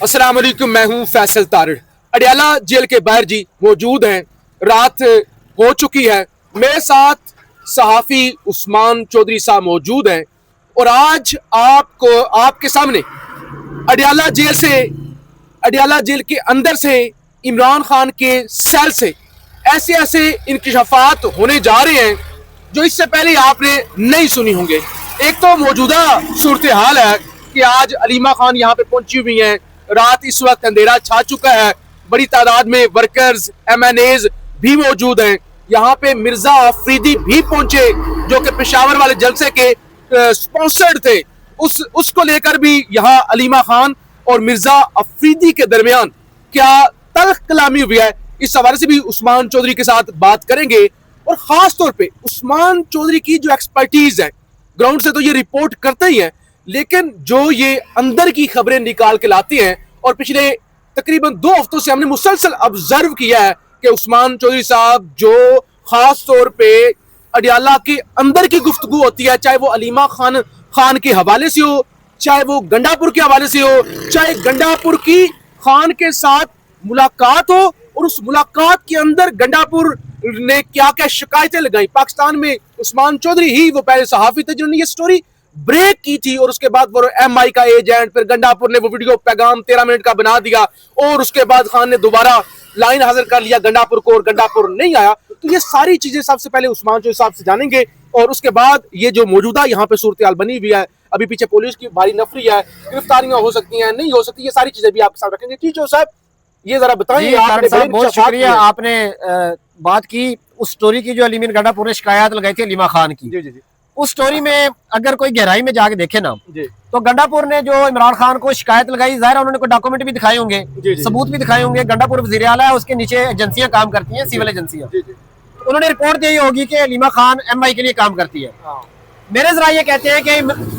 अस्सलाम वालेकुम, मैं हूं फैसल तारिड़। अडियाला जेल के बाहर जी मौजूद हैं। रात हो चुकी है। मेरे साथ सहाफ़ी उस्मान चौधरी साहब मौजूद हैं और आज आपको आपके सामने अडियाला जेल के अंदर से इमरान खान के सेल से ऐसे ऐसे इंकशाफात होने जा रहे हैं जो इससे पहले आपने नहीं सुनी होंगे। एक तो मौजूदा सूरत हाल है कि आज अलीमा खान यहाँ पे पहुंची हुई हैं। रात इस वक्त अंधेरा छा चुका है। बड़ी तादाद में वर्कर्स MNAs भी मौजूद हैं। यहाँ पे मिर्जा अफरीदी भी पहुंचे जो कि पेशावर वाले जलसे के स्पॉन्सर्ड थे। उसको लेकर भी यहाँ अलीमा खान और मिर्जा अफरीदी के दरमियान क्या तल्ख कलामी हुई है, इस हवाले से भी उस्मान चौधरी के साथ बात करेंगे। और खास तौर पे उस्मान चौधरी की जो एक्सपर्टीज है, ग्राउंड से तो ये रिपोर्ट करते ही हैं, लेकिन जो ये अंदर की खबरें निकाल के लाती हैं, और पिछले तकरीबन 2 हफ्तों से हमने मुसलसल ऑब्जर्व किया है कि उस्मान चौधरी साहब जो खास तौर पे अडियाला के अंदर की गुफ्तगू होती है, चाहे वो अलीमा खान के हवाले से हो, चाहे वो गंडापुर के हवाले से हो, चाहे गंडापुर की खान के साथ मुलाकात हो, और उस मुलाकात के अंदर गंडापुर ने क्या क्या शिकायतें लगाई। पाकिस्तान में उस्मान चौधरी ही वो पहले सहाफी थे जिन्होंने ये स्टोरी ब्रेक की थी, और उसके बाद वो MI का एजेंट, फिर गंडापुर ने वो वीडियो पैगाम 13 मिनट का बना दिया, और उसके बाद खान ने दोबारा लाइन हाजिर कर लिया गंडापुर को, और गंडापुर नहीं आया। तो ये सारी चीजें सबसे पहले उस्मान चौधरी साहब से जानेंगे, और उसके बाद ये जो मौजूदा यहाँ पे सूरत हाल बनी हुई है, अभी पीछे पुलिस की भारी नफरी है, गिरफ्तारियां हो सकती हैं, नहीं हो सकती, ये सारी चीजें भी आपके साथ रखेंगे। ठीक है साहब, ये जरा बताइए। बहुत शुक्रिया, आपने बात की उस स्टोरी की जो अलीमीन गंडापुर ने शिकायत लगाई थी अलीमा खान की। जी जी जी। उस स्टोरी में अगर कोई गहराई में जाके देखे ना, तो गंडापुर ने जो इमरान खान को शिकायत लगाई, जाहिर उन्होंने कोई डॉक्यूमेंट भी दिखाए होंगे, सबूत भी दिखाए होंगे। गंडापुर वज़ीर आला है, उसके नीचे एजेंसियां काम करती हैं, सिविल एजेंसियां। उन्होंने रिपोर्ट दी होगी कि अलीमा खान MI के लिए काम करती है। मेरे जरा ये कहते हैं कि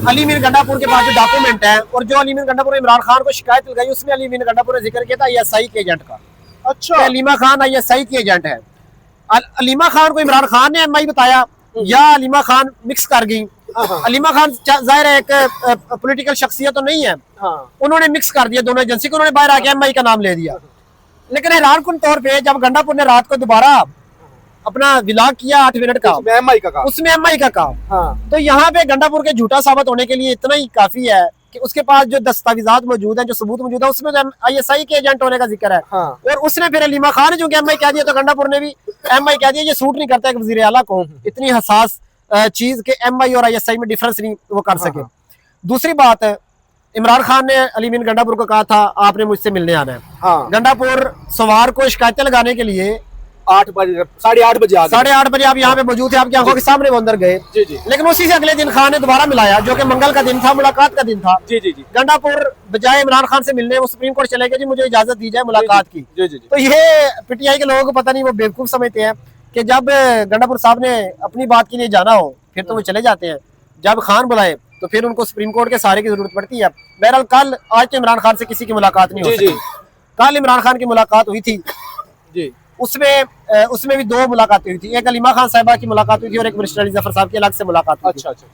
अलीमीन गंडापुर के पास जो डॉक्यूमेंट है, और जो अलीमीन गंडापुर ने इमरान खान को शिकायत लगाई, उसमें अलीमीन गंडापुर ने जिक्र किया था ISI के एजेंट का। अच्छा, अलीमा खान ISI की एजेंट है। अलीमा खान को इमरान खान ने MI बताया या अलीमा खान मिक्स कर गई। अलीमा खान जाहिर है एक पॉलिटिकल शख्सियत तो नहीं है, उन्होंने मिक्स कर दिया दोनों एजेंसी को, उन्होंने बाहर आके MI का नाम ले दिया। लेकिन हैरान कुन तौर पे जब गंडापुर ने रात को दोबारा अपना विलाग किया 8 मिनट का, उसमें MI का काम, तो यहाँ पे गंडापुर के झूठा साबित होने के लिए इतना ही काफी है कि उसके पास जो दस्तावेजात मौजूद है, जो सबूत मौजूद है, उसमें ISI के एजेंट होने का जिक्र है। और उसने फिर अलीमा खान ने जो MI कह दिया, तो गंडापुर ने भी MI कह दिया। ये सूट नहीं करता है वज़ीर आला को इतनी हसास चीज के MI और ISI में डिफरेंस नहीं वो कर सके। दूसरी बात, इमरान खान ने अलीमीन गंडापुर को कहा था आपने मुझसे मिलने आना है। गंडापुर सवार को शिकायतें लगाने के लिए 8 बजे 8:30 बजे 8:30 बजे आप यहाँ पे मौजूद थे, आपकी आंखों के सामने वो अंदर गए। लेकिन उसी से अगले दिन खान ने दोबारा मिलाया, जो कि मंगल का दिन था, मुलाकात का दिन था। गंडापुर बजाय इमरान खान से मिलने वो सुप्रीम कोर्ट चले गए, जी मुझे इजाजत दी जाए मुलाकात की। तो ये PTI के लोगों को पता नहीं, वो बेवकूफ समझते हैं कि जब गंडापुर साहब ने अपनी बात के लिए जाना हो फिर तो वो चले जाते हैं, जब खान बुलाए तो फिर उनको सुप्रीम कोर्ट के सहारे की जरूरत पड़ती है। बहरहाल कल आज तो इमरान खान से किसी की मुलाकात नहीं हो सकी। कल इमरान खान की मुलाकात हुई थी, उसमें भी 2 मुलाकातें हुई थी। एक अलीमा खान साहिबा की मुलाकात हुई थी और एक बरिस्टर अली जफर साहब की अलग से मुलाकात हुई थी।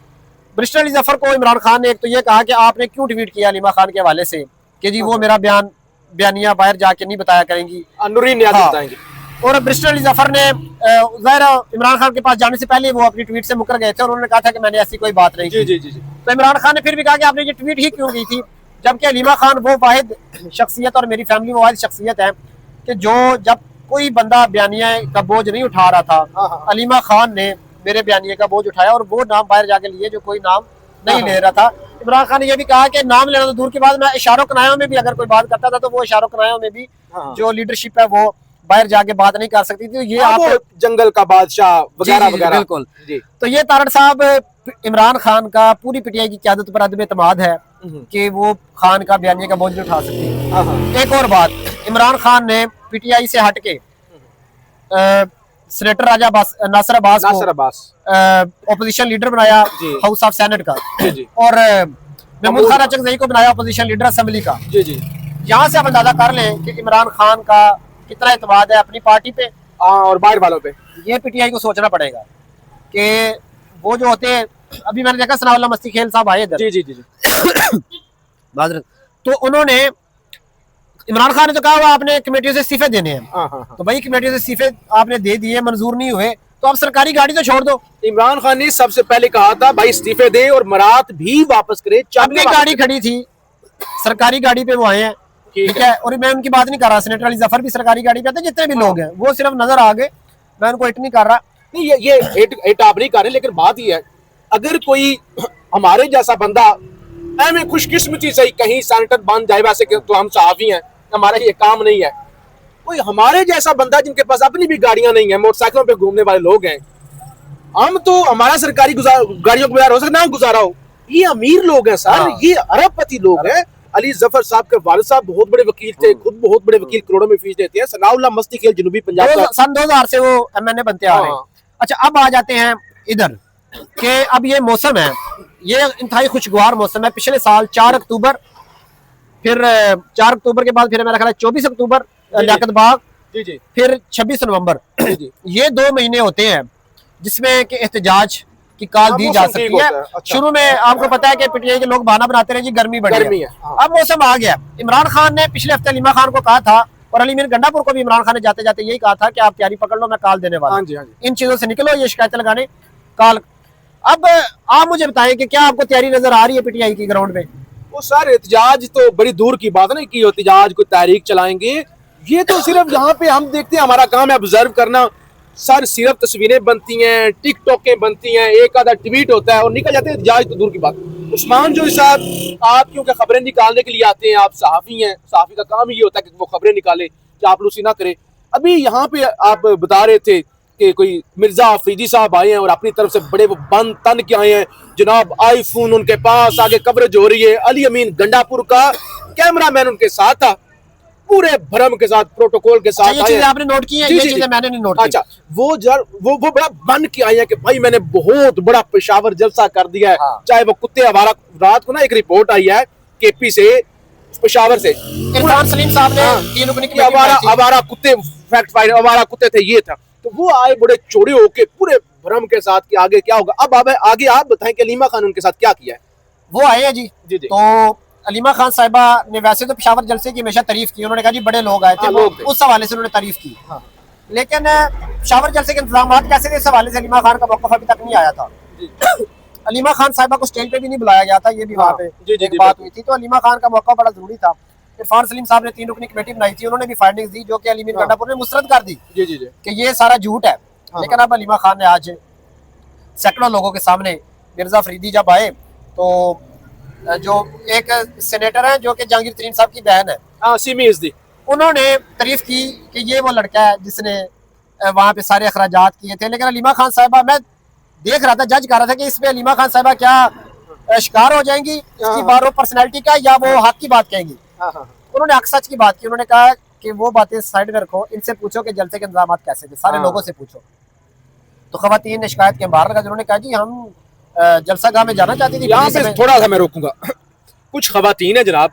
बरिस्टर अली जफर को इमरान खान ने एक तो ये कहा कि आपने क्यों ट्वीट किया अलीमा खान के हवाले से कि जी वो मेरा बयानिया बाहर जाके नहीं बताया करेंगी, और बरिस्टर अली जफर ने ज़ाहिर इमरान खान के पास जाने से पहले वो अपनी ट्वीट से मुकर गए थे, और उन्होंने कहा था कि मैंने ऐसी कोई बात नहीं की। तो इमरान खान ने फिर भी कहा कि आपने ये ट्वीट ही क्यों की थी, जबकि अलीमा खान वो वाहिद शख्सियत और मेरी फैमिली वो वाहिद शख्सियत है कि जो जब कोई बंदा बयानिया का बोझ नहीं उठा रहा था, अलीमा खान ने मेरे बयानिया का बोझ उठाया, और वो नाम बाहर जाके लिए जो कोई नाम नहीं ले रहा था। इमरान खान ने यह भी कहा कि नाम लेना तो दूर की बात, मैं इशारों कनायों में भी अगर कोई बात करता था तो वो इशारों कनायों में भी जो लीडरशिप है वो बाहर जाके बात नहीं कर सकती थी। ये आप जंगल का बादशाह वगैरह वगैरह। बिल्कुल। तो ये तारड़ साहब इमरान खान का पूरी PTI की क़यादत पर अदब एतमाद है कि वो खान का बयानिया का बोझ नहीं उठा सकती। एक और बात, इमरान खान ने PTI से हट के सेनेटर राजा नासिर अब्बास को अपोजिशन लीडर बनाया हाउस ऑफ सेनेट का, और महमूद खान अचकज़ई को बनाया अपोजिशन लीडर असेंबली का। यहाँ से आप अंदाजा कर लें कि इमरान खान का कितना एतमाद है अपनी पार्टी पे और बाहर वालों पे। ये PTI को सोचना पड़ेगा कि वो जो होते हैं, अभी मैंने देखा सनाउल्लाह मस्ती खेल साहब आए इधर, जी जी जी तो उन्होंने इमरान खान ने तो कहा हुआ आपने कमेटियों से इस्तीफे देने हैं, तो भाई कमेटियों से इस्तीफे आपने दे दिए, मंजूर नहीं हुए, तो आप सरकारी गाड़ी तो छोड़ दो। इमरान खान ने सबसे पहले कहा था भाई इस्तीफे दे और मरात भी वापस करे। अपनी गाड़ी खड़ी थी, सरकारी गाड़ी पे वो आए हैं, ठीक है। और मैं उनकी बात नहीं कर रहा, सेनेटर अली जफर भी सरकारी गाड़ी पे आते, जितने भी लोग हैं वो सिर्फ नजर आ गए, मैं उनको हिट नहीं कर रहा। नहीं ये हिट आप नहीं कर रहे, लेकिन बात ये है अगर कोई हमारे जैसा बंदा हमें खुशकिस्मती से कहीं सेनेटर बन जाए, वैसे तो हम सहाफी हैं, हमारा ये काम नहीं है, कोई हमारे जैसा बंदा जिनके पास अपनी भी गाड़ियां नहीं है, मोटरसाइकिलों पे घूमने वाले लोग हैं, हम तो हमारा सरकारी गाड़ियों को गुजारा हो सकता ना गुजारा हो, ये अमीर लोग हैं सर, ये अरबपति लोग हैं। अली जफर साहब के वालिद साहब बहुत बड़े वकील थे, खुद बहुत बड़े वकील, करोड़ों में फीस देते हैं। सनाउल्लाह मस्ती खेल जनूबी पंजाब का सन 2000 से वो एमएनए बनते आ रहे हैं। अच्छा अब आ जाते हैं इधर कि अब ये मौसम है, ये इंतहाई खुशगवार मौसम है। पिछले साल 4 अक्टूबर, फिर 4 अक्टूबर के बाद फिर मेरा ख्याल है 24 अक्टूबर लियाकत बाग, फिर 26 नवंबर, ये 2 महीने होते हैं जिसमें कि एहतजाज की कॉल दी जा सकती है। अच्छा। शुरू में आपको पता है कि पीटीआई के लोग बहाना बनाते रहे जी गर्मी बढ़ी है। अब मौसम आ गया। इमरान खान ने पिछले हफ्ते अलीमा खान को कहा था, और अली मीर गंडापुर को भी इमरान खान ने जाते जाते यही कहा था कि आप तैयारी पकड़ लो, मैं कॉल देने वाला हूं, इन चीजों से निकलो, ये शिकायतें लगाने कॉल। अब आप मुझे बताएं कि क्या आपको तैयारी नजर आ रही है पीटीआई की ग्राउंड में? वो सर एहतजाज तो बड़ी दूर की बात नहीं कि एहतजाज को तहरीक चलाएंगे, ये तो सिर्फ यहाँ पे हम देखते हैं, हमारा काम है ऑब्जर्व करना। सर सिर्फ तस्वीरें बनती हैं, टिकटॉकें बनती हैं, एक आधा ट्वीट होता है और निकल जाते हैं, एहतजाज तो दूर की बात। उस्मान जो साहब आप क्योंकि खबरें निकालने के लिए आते हैं, आप सहाफ़ी हैं, सहाफ़ी का काम ये होता है कि वो खबरें निकाले, चापलूसी ना करे। अभी यहाँ पे आप बता रहे थे कि कोई मिर्जा अफरीदी साहब आए हैं और अपनी तरफ से बड़े वो बंद तन के आए हैं, जनाब आईफोन उनके पास, आगे कवरेज हो रही है, अली अमीन गंडापुर का कैमरामैन उनके साथ था, पूरे भरम के साथ, प्रोटोकॉल के साथ। ये चीजें आपने नोट की है, ये चीजें मैंने नहीं नोट की। अच्छा वो बड़ा बन के आए हैं कि भाई मैंने बहुत बड़ा पेशावर जलसा कर दिया है। हाँ। चाहे वो कुत्ते आवारा, रात को ना एक रिपोर्ट आई है केपी से, पेशावर से, इरफान सलीम साहब ने आवारा कुत्ते फैक्ट फाइंड, आवारा कुत्ते थे, ये था, तो वो आए बड़े चौड़े होके पूरे भरम के साथ कि आगे क्या होगा। अब आगे आप बताएं कि अलीमा खान उनके साथ क्या किया है। वो आए हैं जी, तो अलीमा खान साहिबा ने वैसे तो पेशावर जलसे की हमेशा तारीफ की, उन्होंने कहा जी बड़े लोग आए थे, उस हवाले से उन्होंने तारीफ की। हाँ। लेकिन पेशावर जलसे के इंतजाम कैसे थे, इस हवाले से अलीमा खान का मौक़िफ़ अभी तक नहीं आया था। अलीमा खान साहिबा को स्टेज पे भी नहीं बुलाया गया था, ये भी वहाँ पे एक बात हुई थी, तो अलीमा खान का मौका बड़ा जरूरी था। इरफान सलीम साहब ने 3 रुकनी कमेटी बनाई थी, उन्होंने भी फाइंडिंग्स दी जो कि अली मीर गंडापुर ने मुस्तरद कर दी कि ये सारा झूठ है। लेकिन अब अलीमा खान ने आज सैकड़ों लोगों के सामने, मिर्जा अफरीदी जब आए तो जो एक सेनेटर है जो कि जहांगीर तरीन साहब की बहन है, सिमी इज़्ज़ी, उन्होंने तारीफ की कि ये वो लड़का है जिसने वहाँ पे सारे अखराजात किए थे। लेकिन अलीमा खान साहिबा, मैं देख रहा था, जज कर रहा था कि इसमें अलीमा खान साहिबा क्या शिकार हो जाएंगी इसकी बारो पर्सनैलिटी का, या वो हक की बात कहेंगी। उन्होंने हक सच की बात की। उन्होंने कहा कि वो बातें साइड में रखो, इनसे पूछो कि जलसे के इंतजाम कैसे थे, सारे लोगों से पूछो। तो खवातीन ने शिकायत के बाहर लगा, उन्होंने कहा जी हम जलसा गाह में जाना चाहती थी। यहाँ पे थोड़ा सा मैं रोकूंगा, कुछ खवातीन है जनाब,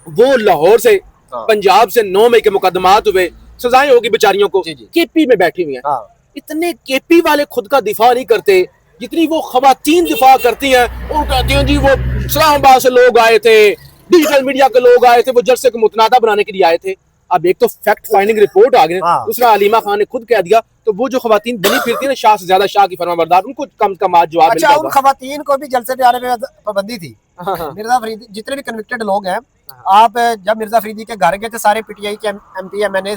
वो लाहौर से पंजाब से 9 मई के मुकदमात हुए, सजाएं होगी बेचारियों को, केपी में बैठी हुई हैं। इतने केपी वाले खुद का दिफा नहीं करते जितनी वो खवातीन दिफा करती हैं। वो कहती हैं जी वो इस्लामाबाद से लोग आए थे, डिजिटल मीडिया के लोग आए थे, वो जलसे को मुतनादा बनाने के लिए आए थे। अब एक तो फैक्ट फाइंडिंग रिपोर्ट आ गई, दूसरा अलीमा खान ने खुद कह दिया, तो वो जो खवातीन बनी फिरती है ना शाह से ज्यादा शाह की फरमाबरदार, उनको कम कम आज जवाब मिलता होगा। उन खवातीन को भी जलसे पे आने में पाबंदी थी। मिर्जा अफरीदी, जितने भी कन्विक्टेड लोग हैं, आप जब मिर्जा अफरीदी के घर गए थे सारे पीटीआई के एमपी एमएनए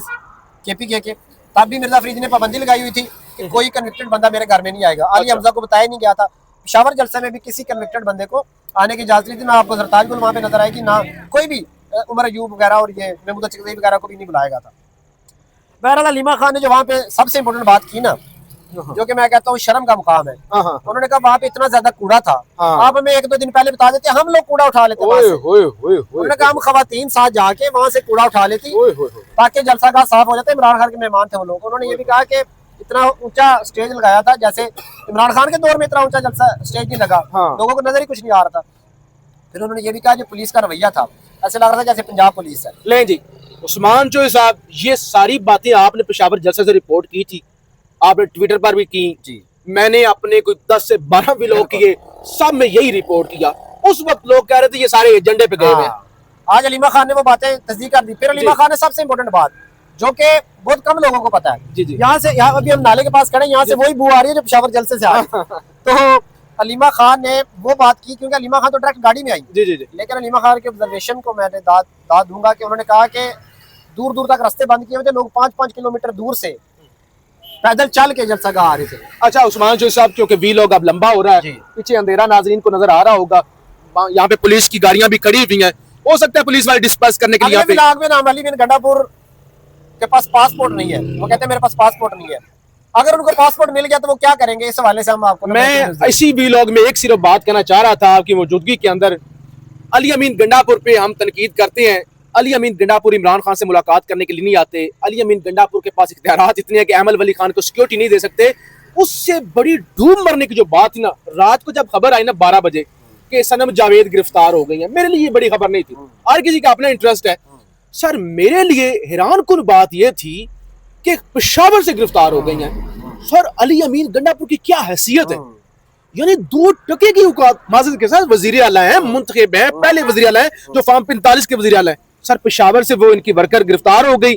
केपी के, तब भी मिर्जा अफरीदी ने पाबंदी लगाई हुई थी कि कोई कन्विक्टेड बंदा मेरे घर में नहीं आएगा। अली हमजा को बताया नहीं गया था। पेशावर जलसे में भी किसी कन्विक्टेड बंदे को आने की इजाजत नहीं थी, ना आपको सरताज गुल वहाँ पे नजर आएगी, ना कोई भी उमर अयूब वगैरह और ये महमूद चकज़ई वगैरह को भी नहीं बुलाया गया था। बहरहाल अलीमा खान ने जो वहाँ पे सबसे इम्पोर्टेंट बात की ना, जो कि मैं कहता हूँ शर्म का मुकाम है, उन्होंने कहा वहाँ पे इतना ज्यादा कूड़ा था, आप हमें 1-2 दिन पहले बता देते, हम लोग कूड़ा उठा लेते। उन्होंने कहा हम खवातीन साथ जाके वहाँ से कूड़ा उठा लेती ताकि जलसा का साफ हो जाता। इमरान खान के मेहमान थे वो लोग। उन्होंने ये भी कहा कि इतना ऊंचा स्टेज लगाया था, जैसे इमरान खान के दौर में इतना ऊंचा जलसा स्टेज नहीं लगा, लोगों को नजर ही कुछ नहीं आ रहा था। फिर उन्होंने ये भी कहा जो पुलिस का रवैया था, ऐसे लग रहा था जैसे पंजाब पुलिस है। ले जी उस्मान जो साहब, ये सारी बातें आपने पेशावर जलसे से रिपोर्ट की थी, आपने ट्विटर पर भी की जी, मैंने अपने कोई 10 से 12 व्लॉग किए, सब में यही रिपोर्ट किया। उस वक्त लोग कह रहे थे ये सारे एजेंडे पे गए हुए हैं। आज अलीमा खान ने वो बातें तस्दीक कर दी। फिर अलीमा खान ने सबसे इम्पोर्टेंट बात जो कि बहुत कम लोगों को पता है, यहाँ से, यहाँ अभी हम नाले के पास खड़े हैं, यहाँ से वही बू आ रही है जो पेशावर जलसे से आ रही है। तो अलीमा खान ने वो बात की, क्योंकि अलीमा खान तो डायरेक्ट गाड़ी में आई, लेकिन अलीमा खान के ऑब्जर्वेशन को मैंने दाद दूंगा कि उन्होंने कहा कि दूर दूर तक रास्ते बंद किए हुए थे, लोग 5-5 किलोमीटर दूर से पैदल चल के जलसा गा आ रहे थे। अच्छा उस्मान चौधरी साहब, क्योंकि वीलॉग अब लंबा हो रहा है, पीछे अंधेरा नाजरीन को नजर आ रहा होगा, यहाँ पे पुलिस की गाड़ियां भी खड़ी हुई हैं, हो सकता है पुलिस वाले डिस्पर्स करने के लिए यहाँ पे अली बिन गंडापुर के पास पासपोर्ट नहीं है, वो कहते हैं मेरे पास पासपोर्ट नहीं है। अगर उनको पासपोर्ट मिल गया तो वो क्या करेंगे, इस हवाले से हम आपको, मैं इसी वीलॉग में एक सिर्फ बात कहना चाह रहा था आपकी मौजूदगी के अंदर। अली अमीन गंडापुर पे हम तनकीद करते हैं, अली अमीन गंडापुर इमरान खान से मुलाकात करने के लिए नहीं आते। अली अमीन गंडापुर के पास इख्तियारात इतने हैं कि अहमद वली खान को सिक्योरिटी नहीं दे सकते। उससे बड़ी डूब मरने की जो बात थी ना, रात को जब खबर आई ना 12 बजे कि सनम जावेद गिरफ्तार हो गई है, मेरे लिए ये बड़ी खबर नहीं थी, हर किसी का अपना इंटरेस्ट है। सर मेरे लिए हैरान कुन बात यह थी कि पेशावर से गिरफ्तार हो गई हैं। सर अली अमीन गंडापुर की क्या हैसियत है, यानी 2 टके की औकात माज़रत के साथ वजीर आला है, मुंतखब है, पहले वजीर आला है जो फार्म 45 के वजीर आला है। सर पेशावर से वो इनकी वर्कर गिरफ्तार हो गई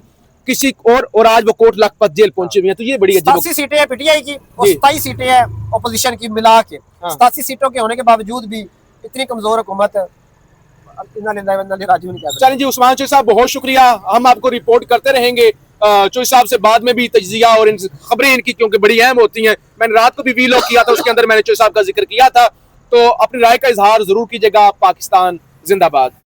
किसी और आज वो कोट लखपत जेल पहुंचे हुए हैं। तो ये बड़ी 87 सीटें हैं पीटीआई की और 27 सीटें हैं ऑपोजिशन की मिला के। 87 सीटों के होने के बावजूद भी इतनी कमजोर हुकूमत। चलें जी उस्मान चौधरी साहब, बहुत शुक्रिया, हम आपको रिपोर्ट करते रहेंगे चौधरी साहब से बाद में भी तज्जिया और इन खबरें इनकी क्योंकि बड़ी अहम होती हैं। मैंने रात को भी वीलॉग किया था, उसके अंदर मैंने चौधरी साहब का जिक्र किया था। तो अपनी राय का इजहार जरूर कीजिएगा। पाकिस्तान जिंदाबाद।